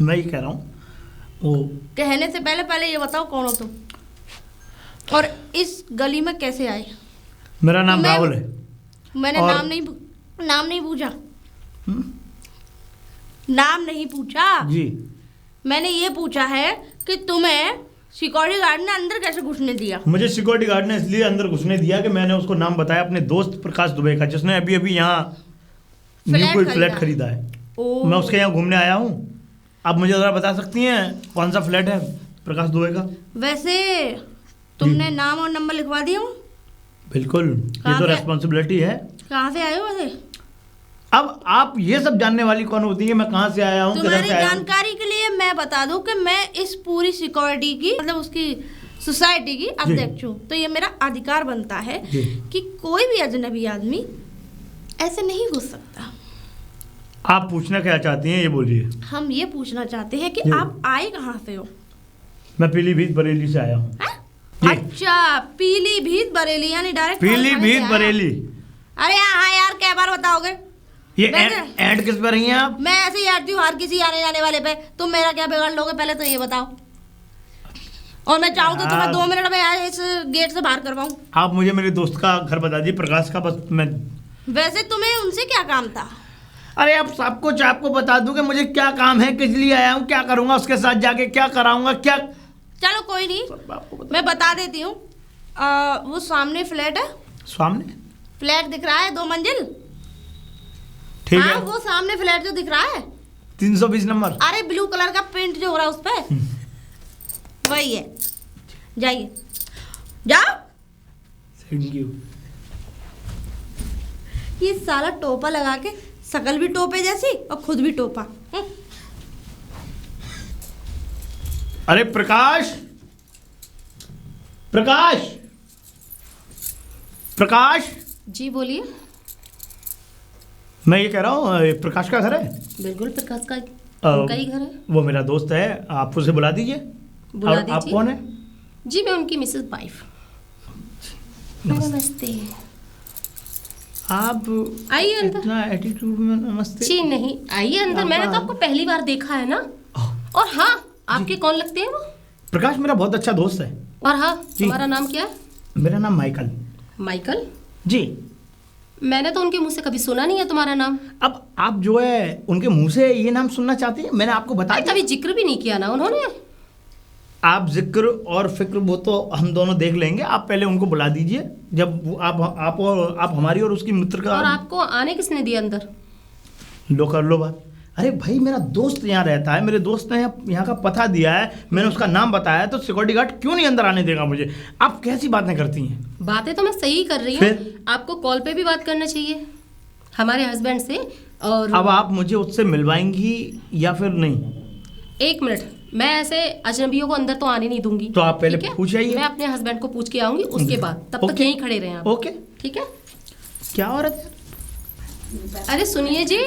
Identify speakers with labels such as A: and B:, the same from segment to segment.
A: मैं ही कह रहा हूँ वो।
B: कहने से पहले ये बताओ कौन हो तुम और इस गली में कैसे आए?
A: मेरा नाम राहुल है।
B: मैंने
A: और...
B: नाम नहीं पूछा। नाम नहीं पूछा
A: जी।
B: मैंने ये पूछा है कि तुम्हें सिक्योरिटी गार्ड ने अंदर कैसे घुसने दिया?
A: मुझे सिक्योरिटी गार्ड ने इसलिए अंदर घुसने दिया कि मैंने उसको नाम बताया अपने दोस्त प्रकाश दुबे का, जिसने अभी अभी यहाँ न्यू फ्लैट खरीदा है। मैं उसके यहाँ घूमने आया हूँ। आप मुझे जरा बता सकती हैं कौन सा फ्लैट है प्रकाश दुबे का?
B: वैसे तुमने नाम और नंबर लिखवा दिया हूँ?
A: बिल्कुल, ये तो रेस्पॉन्सिबिलिटी है।
B: कहाँ से आए हो वैसे?
A: अब आप ये सब जानने वाली कौन होती है मैं कहाँ से आया हूँ?
B: तुम्हारी जानकारी के लिए मैं बता दूं कि मैं इस पूरी सिक्योरिटी की मतलब उसकी सोसाइटी की अध्यक्ष हूँ, तो ये मेरा अधिकार बनता है कि कोई भी अजनबी आदमी ऐसे नहीं घुस सकता।
A: आप पूछना क्या चाहती हैं ये बोलिए।
B: हम ये पूछना चाहते हैं कि आप आए कहाँ से हो?
A: मैं पीलीभीत बरेली से आया हूँ।
B: अच्छा, पीलीभीत बरेली यानी डायरेक्ट
A: पीलीभीत बरेली।
B: अरे हाँ यार, क्या बार बताओगे?
A: ये ऐड किस पर रही हैं आप?
B: मैं ऐसे ही ऐड हूँ हर किसी आने जाने वाले पे। तुम मेरा क्या बिगाड़ लोगे पहले तो ये बताओ। और मैं चाहूँ तो तुम्हें 2 मिनट में इस गेट से बाहर करवाऊँ।
A: आप मुझे मेरे दोस्त का घर बता दीजिए प्रकाश का, बस मैं।
B: वैसे तुम्हें उनसे क्या काम था?
A: अरे अब सब कुछ आपको बता दूं कि मुझे क्या काम है, किस लिए आया हूँ, क्या करूंगा, उसके साथ जाके क्या कराऊंगा, क्या।
B: चलो कोई नहीं, मैं बता देती हूँ। वो सामने फ्लैट है।
A: सामने
B: फ्लैट दिख रहा है 2 मंजिल?
A: ठीक है।
B: वो सामने फ्लैट जो दिख रहा है
A: 320 नंबर।
B: अरे ब्लू कलर का पेंट जो हो रहा है उस पे वही है। जाइए, जाओ।
A: Thank you.
B: ये साला टोपा लगा के, शकल भी टोपे जैसी और खुद भी टोपा।
A: अरे प्रकाश, प्रकाश, प्रकाश।
C: जी बोलिए।
A: मैं ये कह रहा हूँ प्रकाश का घर है?
C: बिल्कुल प्रकाश का उनका ही घर है।
A: वो मेरा दोस्त है, आप उसे बुला दीजिए।
C: बुला दीजिए।
A: आप कौन है?
C: जी मैं उनकी मिसेस वाइफ। नमस्ते।
A: आप
C: आइए अंदर।
A: इतना एटीट्यूड में नमस्ते?
C: जी नहीं, आइए अंदर। मैंने तो आपको पहली बार देखा है ना। और हाँ, आपके कौन लगते हैं वो?
A: प्रकाश मेरा बहुत अच्छा दोस्त है।
C: और हाँ, तुम्हारा नाम क्या है?
A: मेरा नाम माइकल।
C: माइकल?
A: जी।
C: मैंने तो उनके मुंह से कभी सुना नहीं है तुम्हारा नाम।
A: अब आप जो है उनके मुंह से ये नाम सुनना चाहती हैं? मैंने आपको बताया
C: कभी जिक्र भी नहीं किया ना उन्होंने।
A: आप जिक्र और फिक्र वो तो हम दोनों देख लेंगे। आप पहले उनको बुला दीजिए। जब आप हमारी और उसकी मित्र का।
C: और आपको आने किसने दिया अंदर?
A: लो कर लो बात। अरे भाई मेरा दोस्त यहाँ रहता है, मेरे दोस्त ने यहाँ का पता दिया है, मैंने उसका नाम बताया, तो सिक्योरिटी गार्ड क्यों नहीं अंदर आने देगा मुझे? आप कैसी बातें करती हैं?
C: बातें तो मैं सही कर रही हूँ। आपको कॉल पे भी बात करना चाहिए हमारे हस्बैंड से। और
A: अब आप मुझे उससे मिलवाएंगी या फिर नहीं?
C: 1 मिनट, मैं ऐसे अजनबियों को अंदर तो आने नहीं दूंगी।
A: तो आप पहले पूछ आइए।
C: मैं अपने हस्बैंड को पूछ के आऊंगी, उसके बाद। तब तक यहीं खड़े रहे आप।
A: ओके,
C: ठीक है।
A: क्या औरत है?
C: अरे सुनिए जी,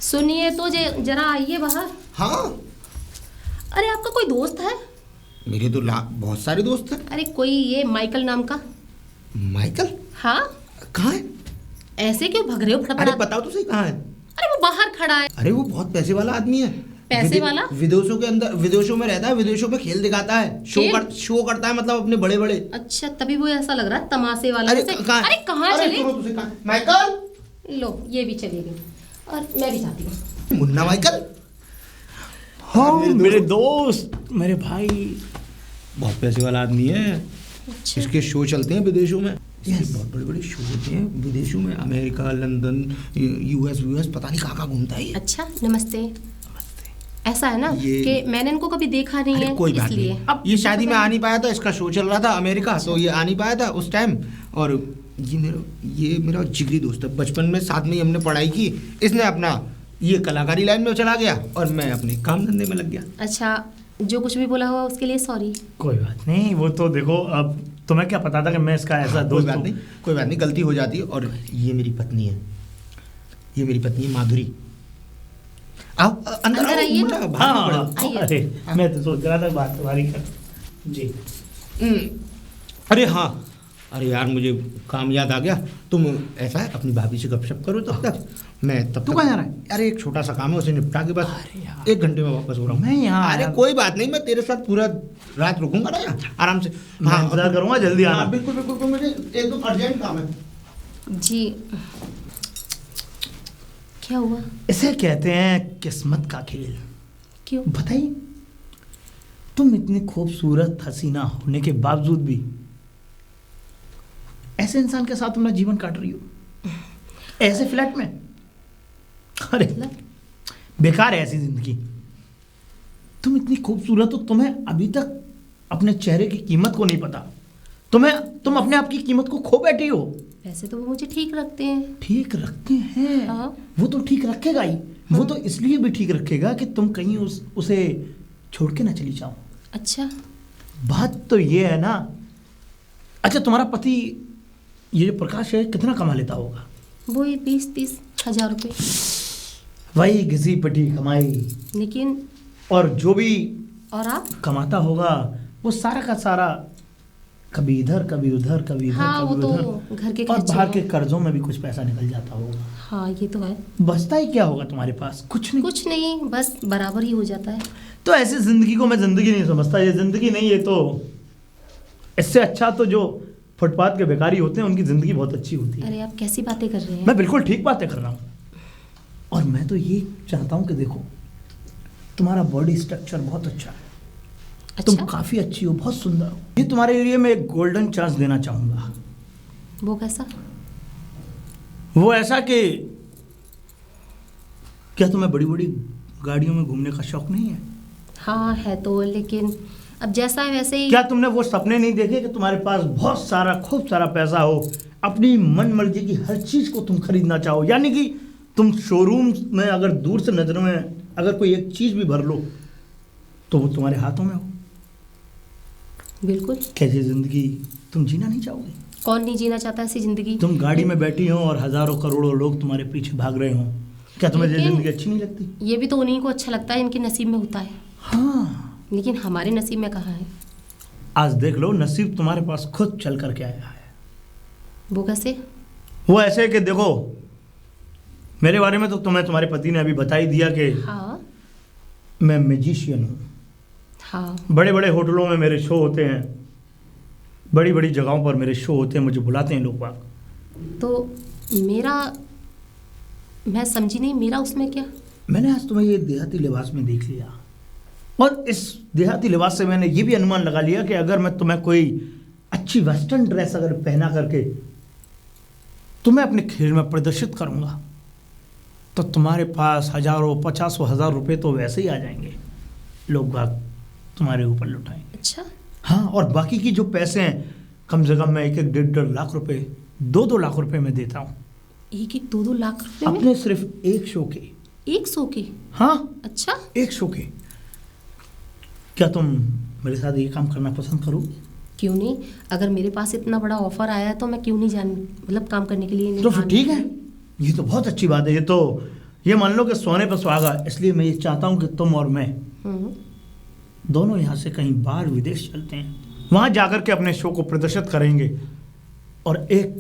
C: सुनिए तो जरा आइए बाहर।
D: हाँ।
C: अरे आपका कोई दोस्त है?
D: मेरे तो बहुत सारे दोस्त हैं।
C: अरे कोई ये माइकल नाम का?
D: माइकल?
C: हाँ।
D: कहाँ है?
C: ऐसे क्यों भग रहे हो?
D: अरे बताओ तो सही, कहाँ है?
C: अरे वो बाहर खड़ा है।
D: अरे वो बहुत पैसे वाला आदमी है।
C: पैसे वाला?
D: विदेशों के अंदर, विदेशों में रहता है, विदेशों में खेल दिखाता है, शो करता है, मतलब अपने बड़े बड़े।
C: अच्छा, तभी वो ऐसा लग रहा है तमाशे वाला।
D: अरे
C: कहाँ चले?
D: माइकल,
C: लो ये भी चली गई और मैं भी जाती हूँ।
D: मुन्ना माइकल।
A: हाँ मेरे दोस्त, मेरे भाई।
D: बहुत पैसे वाला आदमी है।
C: अच्छा।
D: इसके शो चलते हैं विदेशों में। बहुत बड़े बड़े शो होते हैं विदेशों में, अमेरिका, लंदन, यूएस, पता नहीं कहाँ घूमता है।
C: अच्छा, नमस्ते। ऐसा है ना कि मैंने इनको कभी देखा नहीं है,
D: कोई बात
C: इसलिए।
D: नहीं। अब ये शादी में आ नहीं पाया था, इसका शो चल रहा था अमेरिका, तो ये आ नहीं पाया था उस टाइम। और ये मेरा जिगरी दोस्त है, बचपन में साथ में ही हमने पढ़ाई की। इसने अपना ये कलाकारी लाइन में चला गया और मैं अपने काम धंधे में लग गया।
C: अच्छा, जो कुछ भी बोला हुआ उसके लिए सॉरी।
A: कोई बात नहीं, वो तो देखो, अब तुम्हें क्या पता था कि मैं इसका ऐसा दोस्त हूँ?
D: कोई बात नहीं, गलती हो जाती है। और ये मेरी पत्नी है, ये मेरी पत्नी है माधुरी। आओ अंदर
C: आइए।
A: हाँ, अरे मैं तो सोच रहा था बात तुम्हारी कर। जी।
D: अरे हाँ, अरे यार मुझे काम याद आ गया, तुम ऐसा है अपनी भाभी से गपशप करो तब तक, मैं तब
A: तू
D: तक।
A: कहाँ जा रहा है?
D: अरे एक छोटा सा काम है, उसे निपटा के बस 1 घंटे में वापस हो रहा हूँ।
A: मैं यहाँ
D: अरे
A: आया।
D: कोई बात नहीं, मैं तेरे साथ पूरा रात रुकूंगा ना यार, आराम से।
A: मैं इंतजार करूंगा, जल्दी आना।
D: हाँ, बिल्कुल बिल्कुल, मुझे एकदम अर्जेंट काम है।
C: जी क्या हुआ?
A: इसे कहते हैं किस्मत का खेल।
C: क्यों?
A: बताइए, तुम इतनी खूबसूरत हसीना होने के बावजूद भी ऐसे इंसान के साथ अपना जीवन काट रही हो, ऐसे फ्लैट में। अरे बेकार है ऐसी जिंदगी। तुम इतनी खूबसूरत हो, तुम्हें अभी तक अपने चेहरे की कीमत को नहीं पता। तुम अपने आप की कीमत को खो बैठी हो।
C: वैसे तो वो मुझे ठीक रखते हैं।
A: ठीक रखते हैं?
C: हाँ।
A: वो तो ठीक रखेगा ही। वो तो इसलिए भी ठीक रखेगा कि तुम कहीं उसे छोड़ के ना चली जाओ।
C: अच्छा,
A: बात तो ये है ना। अच्छा, तुम्हारा पति ये जो प्रकाश है कितना कमा लेता होगा?
C: वो ही 20-30 हज़ार रुपये।
A: वही घिसी पिटी कमाई।
C: लेकिन
A: और जो भी
C: और आप?
A: कमाता होगा वो सारा का सारा कभी इधर कभी उधर, कभी इधर
C: हाँ,
A: कभी
C: वो
A: उधर,
C: तो घर के
A: और
C: खर्चे
A: बाहर
C: हैं।
A: के कर्जों में भी कुछ पैसा निकल जाता होगा।
C: हाँ ये तो है।
A: बचता ही क्या होगा तुम्हारे पास? कुछ नहीं।
C: कुछ नहीं, बस बराबर ही हो जाता है।
A: तो ऐसी जिंदगी को मैं जिंदगी नहीं समझता। ये जिंदगी नहीं है। तो इससे अच्छा तो जो फुटपाथ के भिखारी होते हैं उनकी जिंदगी बहुत अच्छी होती है।
C: अरे आप कैसी बातें कर रहे हैं?
A: मैं बिल्कुल ठीक बातें कर रहा हूँ। और मैं तो ये चाहता हूँ कि देखो, तुम्हारा बॉडी स्ट्रक्चर बहुत अच्छा है। तुम
C: अच्छा,
A: काफी अच्छी हो, बहुत सुंदर हो। ये तुम्हारे लिए मैं एक गोल्डन चांस देना चाहूंगा।
C: वो कैसा?
A: वो ऐसा कि क्या तुम्हें बड़ी बड़ी गाड़ियों में घूमने का शौक नहीं है?
C: हाँ है तो, लेकिन अब जैसा है वैसे ही।
A: क्या तुमने वो सपने नहीं देखे कि तुम्हारे पास बहुत सारा खूब सारा पैसा हो, अपनी मन मर्जी की हर चीज को तुम खरीदना चाहो? यानी कि तुम शोरूम में अगर दूर से नजरों में अगर कोई एक चीज भी भर लो तो वो तुम्हारे हाथों में हो।
C: बिल्कुल।
A: कैसी जिंदगी तुम जीना नहीं चाहोगे?
C: कौन नहीं जीना चाहता ऐसी जिंदगी?
A: तुम गाड़ी में बैठी हो और हजारों करोड़ों लोग तुम्हारे पीछे भाग रहे हो। क्या तुम्हें ये
C: लेकिन
A: जिंदगी अच्छी नहीं लगती?
C: ये भी तो उन्हीं को अच्छा लगता है, इनके नसीब में होता है।
A: हाँ,
C: लेकिन हमारे नसीब में कहाँ है?
A: आज देख लो, नसीब तुम्हारे पास खुद चल करके आया है।
C: वो कैसे?
A: वो ऐसे कि देखो, मेरे बारे में तो तुम्हें तुम्हारे पति ने अभी बता ही दिया कि
C: हाँ
A: मैं मैजिशियन हूँ।
C: हाँ।
A: बड़े बड़े होटलों में मेरे शो होते हैं, बड़ी बड़ी जगहों पर मेरे शो होते हैं, मुझे बुलाते हैं लोग बाग।
C: तो मेरा, मैं समझी नहीं, मेरा उसमें क्या?
A: मैंने आज तुम्हें ये देहाती लिबास में देख लिया, और इस देहाती लिबास से मैंने ये भी अनुमान लगा लिया कि अगर मैं तुम्हें कोई अच्छी वेस्टर्न ड्रेस अगर पहना करके तुम्हें अपने खेल में प्रदर्शित करूंगा तो तुम्हारे पास हजारों 50,000 रुपए तो वैसे ही आ जाएंगे। लोग बाग तुम्हारे ऊपर लुटाएंगे।
C: अच्छा।
A: हाँ, और बाकी की जो पैसे हैं कम से कम मैं 1-1, 1.5 लाख रुपए, 2-2 लाख रुपए में देता हूँ।
C: 1-1, 2-2 लाख रुपए में?
A: अपने सिर्फ एक शो के।
C: 100 के?
A: हाँ,
C: अच्छा।
A: एक शो के। क्या तुम मेरे साथ ये काम करना पसंद करोगे?
C: क्यों नहीं, अगर मेरे पास इतना बड़ा ऑफर आया है तो मैं क्यों नहीं मतलब काम करने के लिए नहीं।
A: तो फिर ठीक है, ये तो बहुत अच्छी बात है। ये मान लो कि सोने पर सुहागा। इसलिए मैं ये चाहता हूँ कि तुम और मैं दोनों यहाँ से कहीं बाहर विदेश चलते हैं, वहाँ जाकर के अपने शो को प्रदर्शित करेंगे और एक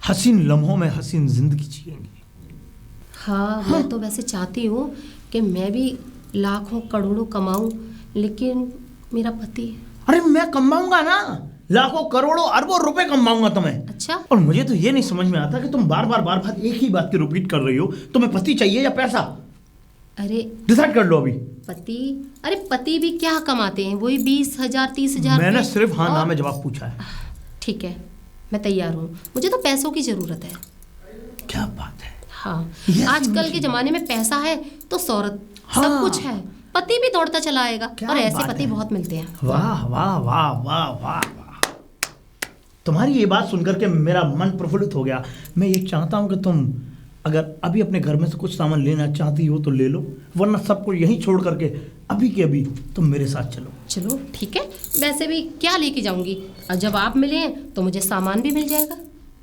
A: हसीन लम्हों में हसीन जिंदगी जिएंगे।
C: हाँ, मैं तो वैसे चाहती हूँ कि मैं भी लाखों करोड़ों कमाऊं, लेकिन मेरा पति।
A: अरे मैं कमाऊंगा ना, लाखों करोड़ों अरबों रुपए कमाऊंगा तुम्हें।
C: अच्छा।
A: और मुझे तो ये नहीं समझ में आता कि तुम बार बार एक ही बात की रिपीट कर रही हो। तुम्हें पति चाहिए या पैसा?
C: अरे
A: डिसाइड कर लो अभी।
C: पति? अरे पति भी क्या कमाते हैं, वही 20,000 30,000।
A: मैंने सिर्फ हाँ ना में जवाब पूछा है।
C: ठीक है, मैं तैयार हूँ, मुझे तो पैसों की जरूरत है।
A: क्या बात है।
C: हाँ,
A: Yes,
C: आजकल के जमाने में पैसा है तो शौहरत सब
A: हाँ।
C: कुछ है, पति भी दौड़ता चला आएगा।
A: क्या
C: और ऐसे
A: बात
C: पति
A: है।
C: बहुत मिलते हैं।
A: वाह वाह वाह वाह वाह। तुम्हारी ये बात सुनकर के मेरा मन प्रफुल्लित हो गया। मैं ये चाहता हूँ कि तुम अगर अभी अपने घर में से कुछ सामान लेना चाहती हो तो ले लो, वरना सबको यहीं छोड़ करके अभी के अभी तुम मेरे साथ चलो।
C: चलो ठीक है, वैसे भी क्या लेके जाऊंगी, और जब आप मिले हैं तो मुझे सामान भी मिल जाएगा।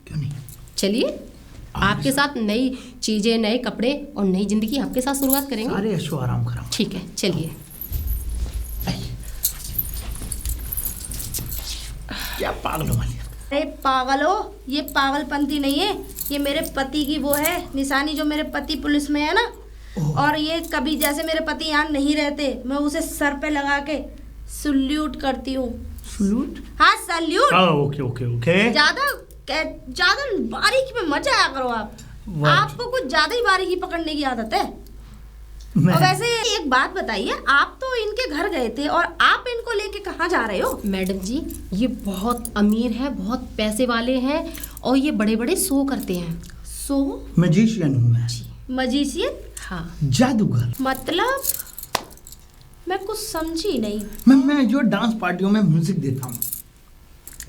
A: क्यों नहीं,
C: चलिए, आपके साथ नई चीजें, नए कपड़े और नई जिंदगी आपके साथ शुरुआत करेंगे।
A: सारे ऐशो आराम कराओ।
C: ठीक है, चलिए।
A: क्या पागलों वाली।
B: अरे पागलो, ये पागलपंती नहीं है, ये मेरे पति की वो है निशानी, जो मेरे पति पुलिस में है ना। और ये कभी जैसे मेरे पति यहाँ नहीं रहते, मैं उसे सर पे लगा के सल्यूट करती हूँ।
A: सल्यूट?
B: हाँ सल्यूट।
A: Okay okay okay.
B: ज्यादा बारीकी पे मत आया करो आप। आपको कुछ ज्यादा ही बारीकी पकड़ने की आदत है। और वैसे एक बात बताइए, आप तो इनके घर गए थे और आप इनको लेके कहाँ जा रहे हो?
C: मैडम जी, ये बहुत अमीर है, बहुत पैसे वाले हैं और ये बड़े बड़े शो करते हैं।
B: शो?
A: मैजिशियन हूँ मैं।
B: मैजिशियन?
C: हाँ।
A: जादूगर।
B: मतलब मैं कुछ समझी नहीं।
A: मैं जो डांस पार्टियों में म्यूजिक देता हूँ।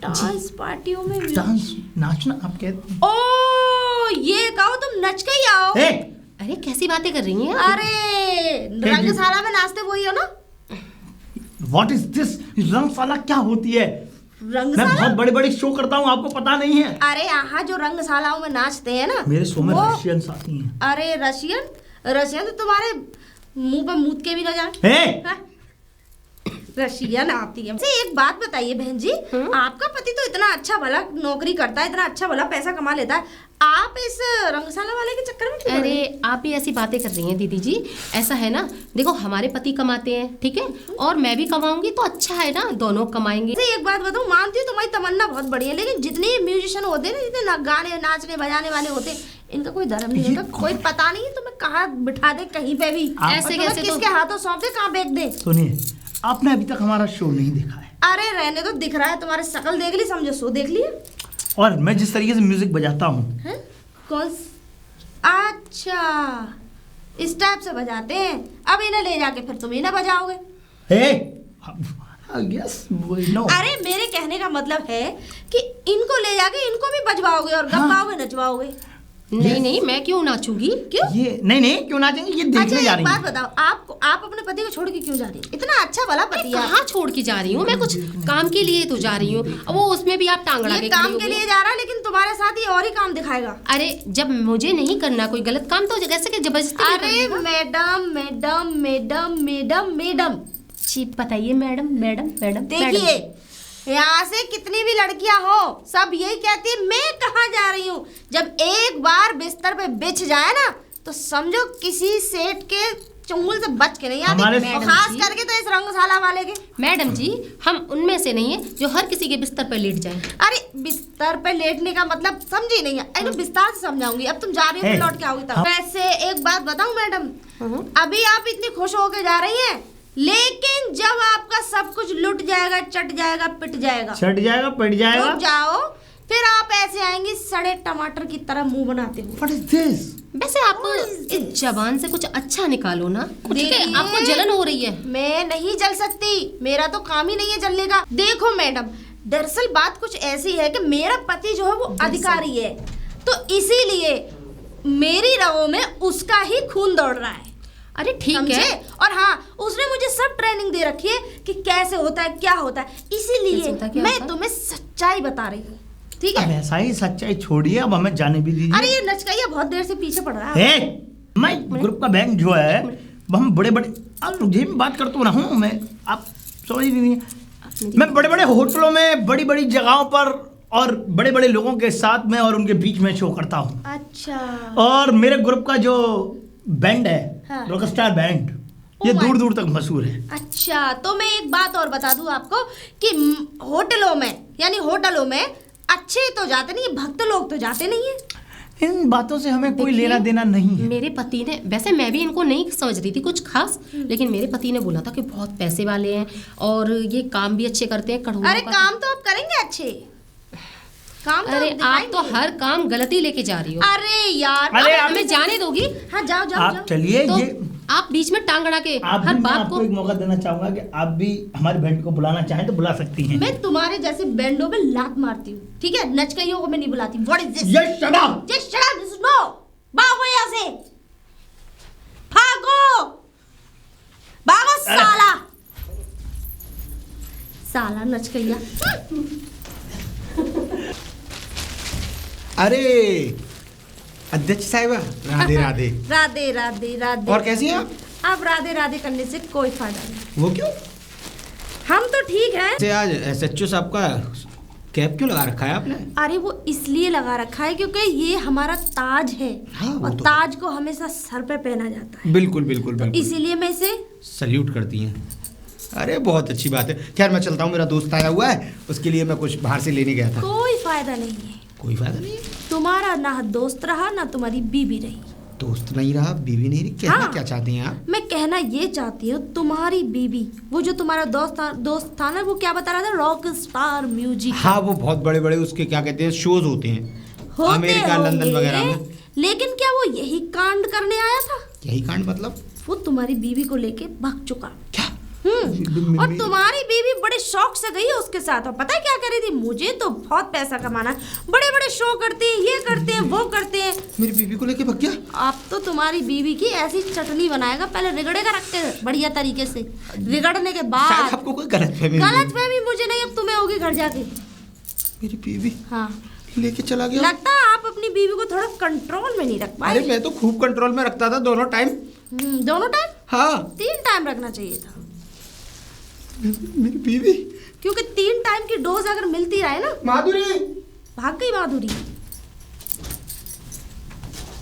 B: डांस पार्टियों में
A: डांस, नाचना आप कहते हैं।
B: ओ, ये कहो तुम नच के ही आओ।
C: अरे कैसी बातें कर रही हैं?
B: अरे रंगशाला में नाचते वही हो ना?
A: What is this? रंगशाला क्या होती है?
B: रंगशाला?
A: मैं बहुत बड़े बड़े शो करता हूँ, आपको पता नहीं है?
B: अरे यहाँ जो रंगशालाओं में नाचते हैं ना,
A: मेरे शो में रशियंस आती हैं।
B: अरे रशियन तो तुम्हारे मुंह पे मूत के भी ना जाए। रशियन आती है। एक बात बताइए बहन जी, आपका पति तो इतना अच्छा भला नौकरी करता है, इतना अच्छा भला पैसा कमा लेता है, आप इस रंगशाला वाले के चक्कर में क्यों?
C: अरे आप भी ऐसी बातें कर रही हैं दीदी जी। ऐसा है ना, देखो हमारे पति कमाते हैं, ठीक है, और मैं भी कमाऊंगी तो अच्छा है ना, दोनों कमाएंगे।
B: एक बात बताऊं, मानती हूँ तुम्हारी तमन्ना बहुत बड़ी है, लेकिन जितने म्यूजिशियन होते हैं ना, जितने गाने नाचने बजाने वाले होते हैं, इनका कोई धर्म नहीं होता, कोई पता नहीं तुम्हें कहाँ बिठा दे कहीं पे भी, ऐसे कैसे किसके हाथों सौंप दे, कहाँ फेंक दे।
A: सुनिए, आपने अभी तक हमारा शो नहीं देखा है।
B: अरे रहने तो दिख रहा है, तुम्हारे शकल देख ली, समझो शो देख लिया।
A: और मैं जिस तरीके से म्यूजिक बजाता हूँ।
B: कौन? अच्छा, इस टाइप से बजाते हैं। अब इन्हें ले जाके फिर तुम इन्हें बजाओगे?
A: Yes, no.
B: अरे मेरे कहने का मतलब है कि इनको ले जाके इनको भी बजवाओगे और गवाओगे, नचवाओगे।
C: नहीं नहीं, मैं क्यों नाचूंगी?
B: क्यों?
A: ये नहीं क्यों नाचेंगे, ये देखने जा रही हैं।
B: बात बताओ, आप अपने पति को छोड़ के क्यों जा रही हैं? इतना अच्छा भला पति है।
C: कहाँ छोड़ के जा रही हूँ मैं? कुछ काम के लिए तो जा रही हूँ, अब वो उसमें भी आप टांग अड़ा के
B: काम के लिए जा रहा है, लेकिन तुम्हारे साथ ही और ही काम दिखाएगा।
C: अरे जब मुझे नहीं करना कोई गलत काम तो कैसे कि जबरदस्ती?
B: अरे madam madam madam madam madam
C: ji बताइए मैडम। मैडम मैडम
B: देखिए, यहाँ से कितनी भी लड़कियां हो, सब यही कहती है मैं कहाँ जा रही हूँ। जब एक बार बिस्तर पे बिछ जाए ना, तो समझो किसी सेठ के चुंगल से बच के नहीं आती, खास करके तो इस रंगशाला वाले के।
C: मैडम जी, हम उनमें से नहीं है जो हर किसी के बिस्तर पर लेट जाए।
B: अरे बिस्तर पे लेटने का मतलब समझी नहीं है, विस्तार से समझाऊंगी। अब तुम जा रही हो, लौट के आओगी तब। वैसे एक बात बताऊं मैडम, अभी आप इतनी खुश होके जा रही हैं, लेकिन जब आपका सब कुछ लुट जाएगा, चट जाएगा, पिट जाएगा,
A: चट जाएगा, पिट जाएगा,
B: जाओ, फिर आप ऐसे आएंगी सड़े टमाटर की तरह मुंह बनाते हुए।
A: What is this?
C: वैसे आप इस जबान से कुछ अच्छा निकालो ना, आपको जलन हो रही है।
B: मैं नहीं जल सकती, मेरा तो काम ही नहीं है जलने का। देखो मैडम, दरअसल बात कुछ ऐसी है कि मेरा पति जो है वो अधिकारी है, तो इसीलिए मेरी रगों में उसका ही खून दौड़ रहा है।
C: अरे ठीक है।
B: और हाँ, उसने मुझे सब ट्रेनिंग दे रखी है कि कैसे होता है, क्या होता है, इसीलिए मैं तुम्हें सच्चाई बता रही हूँ, ठीक है?
A: अब ऐसा ही सच्चाई छोड़िए, अब हमें जाने भी दीजिए।
B: अरे ये नचकैया बहुत देर से पीछे पड़ रहा है।
A: मैं ग्रुप का बैंक जो है, हम बड़े बड़े, मुझे बात करता हूँ ना, मैं आप समझ नहीं है, मैं बड़े बड़े होटलों में, बड़ी बड़ी जगहों पर और बड़े बड़े लोगों के साथ में और उनके बीच में शो करता हूँ।
B: अच्छा।
A: और मेरे ग्रुप का जो बैंड है,
B: हाँ।
A: रॉकस्टार बैंड, ये दूर दूर तक मशहूर है।
B: अच्छा, तो मैं एक बात और बता दूं आपको कि होटलों में अच्छे तो जाते नहीं है, भक्त लोग तो जाते नहीं है।
A: इन बातों से हमें कोई लेना देना नहीं है।
C: मेरे पति ने, वैसे मैं भी इनको नहीं समझ रही थी कुछ खास, लेकिन मेरे पति ने बोला था कि बहुत पैसे वाले हैं और ये काम भी अच्छे करते हैं, कड़ों।
B: अरे काम तो आप करेंगे अच्छे काम तो।
C: अरे आप तो हर काम गलती लेके जा रही हो।
B: अरे यार,
A: अरे
C: हमें जाने दोगी?
B: हाँ जाओ जाओ
A: आप चलिए।
C: तो
A: ये
C: आप बीच में टांग अड़ा के हर बात को।
A: एक मौका देना चाहूंगा कि आप भी हमारे बैंड को बुलाना चाहें तो बुला सकती हैं।
B: मैं तुम्हारे जैसे बैंडों में लात मारती हूँ, ठीक है? नचकैयों को मैं नहीं बुलाती। What is this?
A: Just shut up!
B: Just shut up! This is no! भागो यहाँ से, भागो, भागो साला, साला नचकैया।
D: अरे अध्यक्ष साहिबा, राधे राधे।
B: राधे राधे राधे।
D: और कैसी हैं आप?
B: अब राधे राधे करने से कोई फायदा नहीं।
D: वो क्यों?
B: हम तो ठीक है।
D: आज SHO साहब का कैप क्यों लगा रखा है आपने?
B: अरे वो इसलिए लगा रखा है क्योंकि ये हमारा ताज है।
D: हाँ, वो
B: और
D: तो
B: ताज को हमेशा सर पे पहना जाता है।
D: बिल्कुल बिल्कुल बिल्कुल।
B: इसीलिए मैं इसे
D: सल्यूट करती हैं। अरे बहुत अच्छी बात है। खैर मैं चलता हूँ, मेरा दोस्त आया हुआ है, उसके लिए मैं कुछ बाहर से लेने गया था।
B: कोई फायदा नहीं है।
D: कोई फायदा नहीं है?
B: तुम्हारा ना दोस्त रहा ना तुम्हारी बीवी रही।
D: दोस्त नहीं रहा, बीवी नहीं रही, कहना
B: हाँ।
D: क्या चाहती हैं आप?
B: मैं कहना ये चाहती हूँ तुम्हारी बीवी, वो जो तुम्हारा दोस्त था ना, वो क्या बता रहा था, रॉक स्टार म्यूजिक।
D: हाँ, वो बहुत बड़े बड़े उसके क्या कहते हैं शोज होते हैं अमेरिका, लंदन वगैरह में।
B: लेकिन क्या वो यही कांड करने आया था?
D: यही कांड मतलब?
B: वो तुम्हारी बीवी को लेके भाग चुका।
D: क्या?
B: और तुम्हारी बीवी बड़े शौक से गई है उसके साथ। और पता है क्या करी थी? मुझे तो बहुत पैसा कमाना, बड़े बड़े शो करते हैं, ये करते हैं, वो करते हैं।
D: मेरी बीवी को लेके भाग गया?
B: आप तो तुम्हारी बीवी की ऐसी चटनी बनाएगा, पहले रिगड़ेगा रख के बढ़िया तरीके से। रिगड़ने के बाद
D: शायद आपको कोई गलतफहमी
B: मुझे नहीं, अब तुम्हें होगी घर जाके।
D: मेरी बीवी
B: हाँ,
D: लेके चला गया।
B: लगता है आप अपनी बीवी को थोड़ा कंट्रोल में नहीं रख पाए।
D: अरे मैं तो खूब कंट्रोल में रखता था दोनों टाइम।
B: दोनों टाइम?
D: हाँ।
B: 3 टाइम रखना चाहिए था।
D: मेरी बीवी,
B: क्योंकि 3 टाइम की डोज अगर मिलती रहे ना।
D: माधुरी,
B: भाग गई माधुरी।